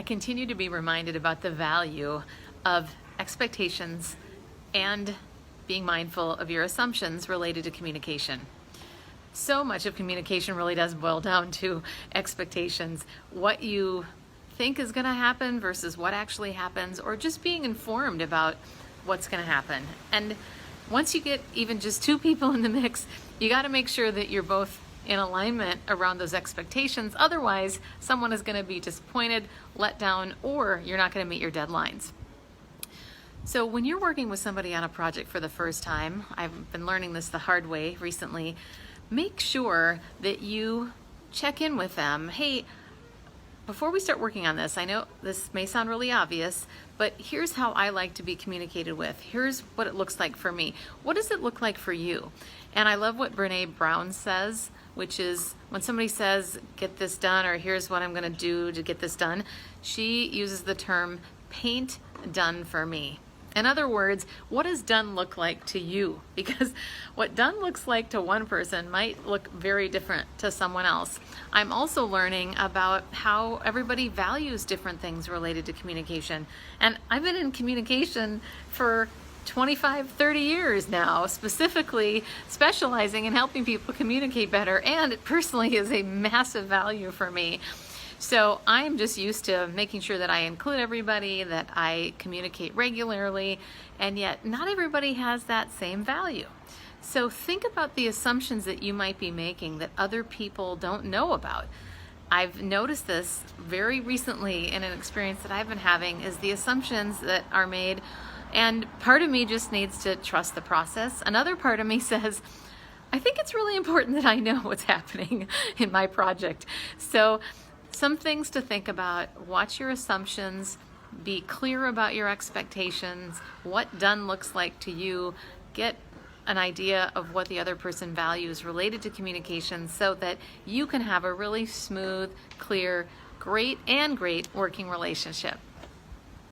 continue to be reminded about the value of expectations and being mindful of your assumptions related to communication. So much of communication really does boil down to expectations, what you think is going to happen versus what actually happens, or just being informed about what's going to happen. And once you get even just two people in the mix, you got to make sure that you're both in alignment around those expectations. Otherwise, someone is going to be disappointed, let down, or you're not going to meet your deadlines. So when you're working with somebody on a project for the first time, I've been learning this the hard way recently, make sure that you check in with them. Hey, before we start working on this, I know this may sound really obvious, but here's how I like to be communicated with. Here's what it looks like for me. What does it look like for you? And I love what Brene Brown says, which is when somebody says, get this done, or here's what I'm gonna do to get this done, she uses the term paint done for me. In other words, what does done look like to you? Because what done looks like to one person might look very different to someone else. I'm also learning about how everybody values different things related to communication. And I've been in communication for 25, 30 years now, specifically specializing in helping people communicate better. And it personally is a massive value for me. So I'm just used to making sure that I include everybody, that I communicate regularly, and yet not everybody has that same value. So think about the assumptions that you might be making that other people don't know about. I've noticed this very recently in an experience that I've been having, is the assumptions that are made, and part of me just needs to trust the process. Another part of me says, I think it's really important that I know what's happening in my project. So some things to think about: watch your assumptions, be clear about your expectations, what done looks like to you, get an idea of what the other person values related to communication so that you can have a really smooth, clear, great working relationship.